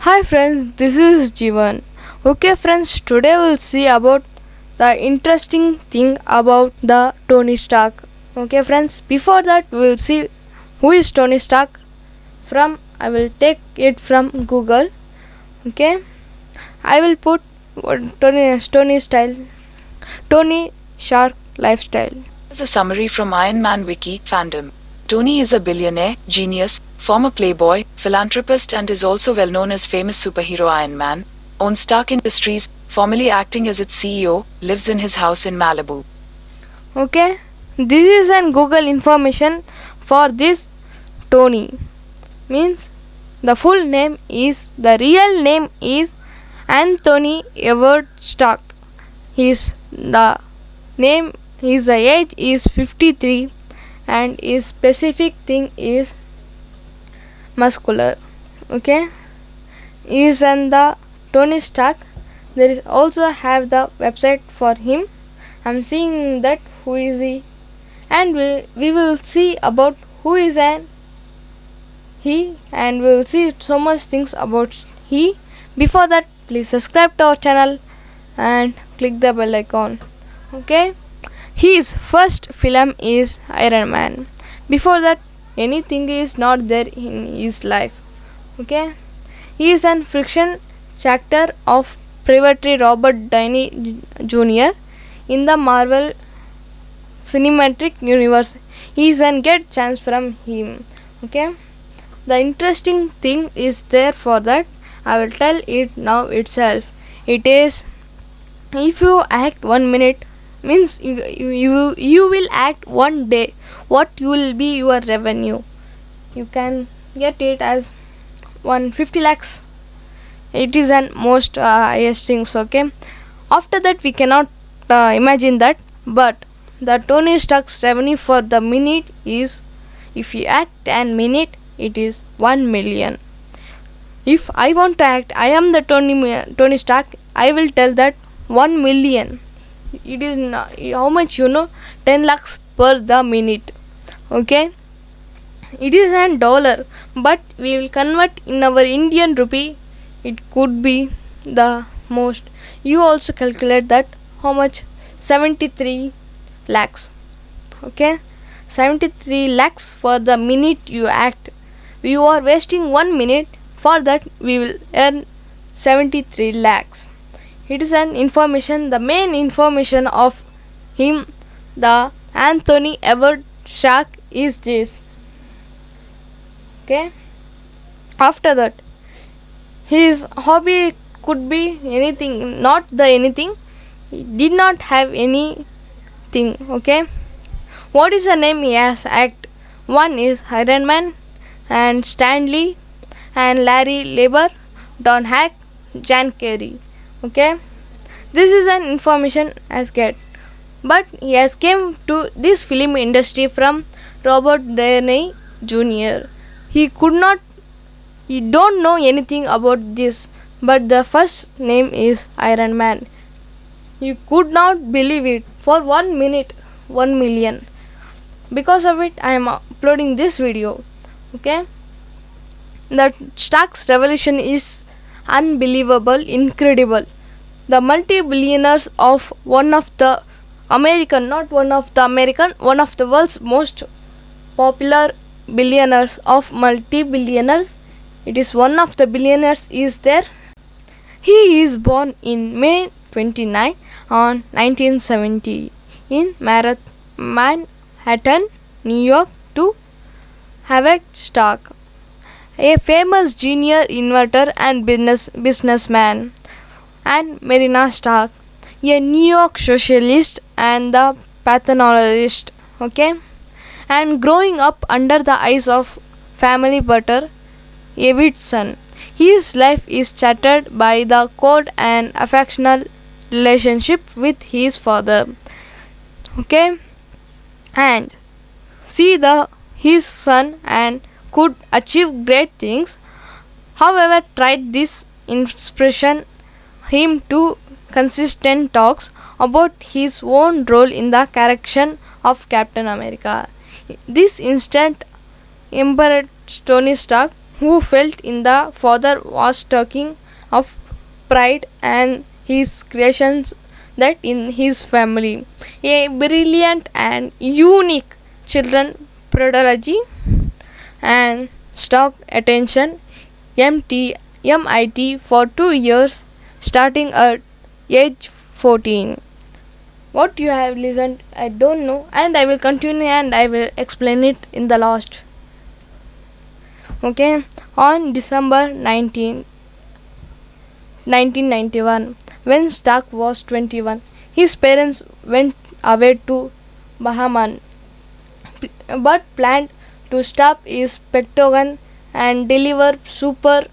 Hi friends, this is Jivan. Okay friends, today we'll see about the interesting thing about the Tony Stark. Okay friends, before that we'll see who is Tony Stark from. I will take it from Google. Okay, I will put Tony Stark lifestyle. Here's a summary from Iron Man Wiki fandom. Tony is a billionaire, genius, former playboy, philanthropist, and is also well known as famous superhero Iron Man. Owns Stark Industries, formerly acting as its CEO, lives in his house in Malibu. Okay, this is an Google information for this Tony. Means the real name is Anthony Edward Stark. His age is 53 and his specific thing is muscular. Okay, he is and the Tony Stark. There is also have the website for him. I'm seeing that who is he, and we will see about who is an he, and we will see so much things about he. Before that, please subscribe to our channel and click the bell icon. Okay, his first film is Iron Man. Before that, anything is not there in his life. Okay, he is an fiction actor of Privately Robert Downey Jr. in the Marvel Cinematic Universe. He is an get chance from him. Okay, the interesting thing is there for that. I will tell it now itself. It is if you act 1 minute means you will act 1 day. What will be your revenue? You can get it as 150 lakhs. It is an most highest things. Okay, after that we cannot imagine that, but the Tony Stark's revenue for the minute is, if you act an minute, it is 1 million. If I want to act, I am the Tony Stark, I will tell that 1 million. It is not, how much 10 lakhs per the minute. Okay, it is an dollar, but we will convert in our Indian rupee. It could be the most. You also calculate that how much 73 lakhs. Okay, 73 lakhs for the minute you act. You are wasting 1 minute. For that we will earn 73 lakhs. It is an information, the main information of him, the Anthony Edward Stark is this. Okay, after that his hobby could be anything, not the anything. He did not have anything. Okay, what is the name he has act? One is Iron Man and Stanley and Larry Lieber, Don Hack, Jan Carey. Okay, this is an information as get, but he has came to this film industry from Robert Downey Jr. He don't know anything about this, but the first name is Iron Man. You could not believe it. For 1 minute 1 million. Because of it I am uploading this video. Okay, the Stark's revolution is unbelievable, incredible. The multi-billionaires of one of the one of the world's most popular billionaires of multi-billionaires. It is one of the billionaires is there. He is born in May 29 on 1970 in Manhattan, New York to Howard Stark, a famous genius inventor and businessman, and Marina Stark, a New York socialist and the pathologist. Okay, and growing up under the eyes of family butter, David's son. His life is shattered by the cold and affectionate relationship with his father. Okay, and see the his son and could achieve great things. However, tried this inspiration him to consistent talks about his own role in the correction of Captain America. This instant embarrassed Tony Stark who felt in the father was talking of pride and his creations that in his family. A brilliant and unique children prodigy and stock attention MIT for 2 years starting at age 14. What you have listened, I don't know, and I will continue and I will explain it in the last. Okay, on December 1991, when Stark was 21, his parents went away to Bahaman but planned to stop his Pentagon and deliver super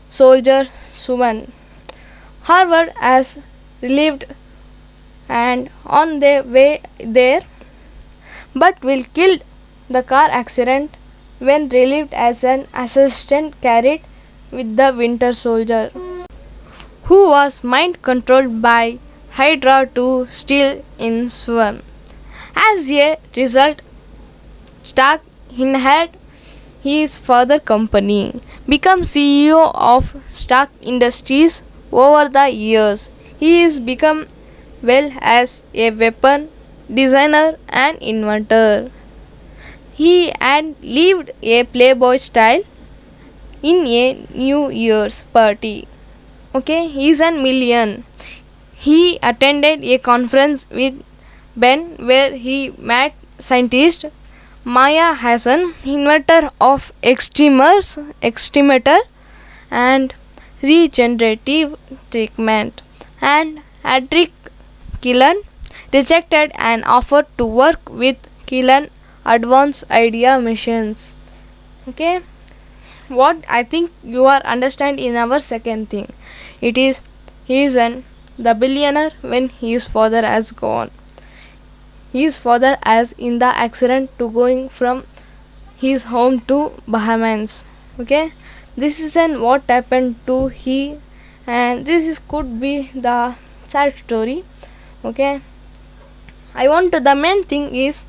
soldier Suman. Harvard has relieved and on their way there, but will killed the car accident when relieved as an assistant carried with the Winter Soldier, who was mind controlled by Hydra to steal in Swarm. As a result, Stark inherited his father's company, become CEO of Stark Industries over the years. He is become well as a weapon designer and inventor. He had lived a playboy style in a New Year's party. Okay, he is a million. He attended a conference with Ben where he met scientist Maya Hassan, inventor of extremator and regenerative treatment, and Adric Killen rejected an offer to work with Killen Advanced Idea Missions. Okay, what I think you are understand in our second thing, it is he is an the billionaire when his father has gone. His father as in the accident to going from his home to Bahamas. Okay, this is an what happened to he, and this is could be the sad story. Okay, I want to, the main thing is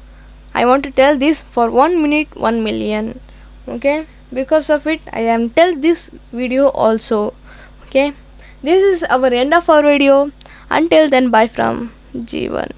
I want to tell this for 1 minute 1 million. Okay, because of it I am tell this video also. Okay, this is our end of our video. Until then, bye from Jeevan.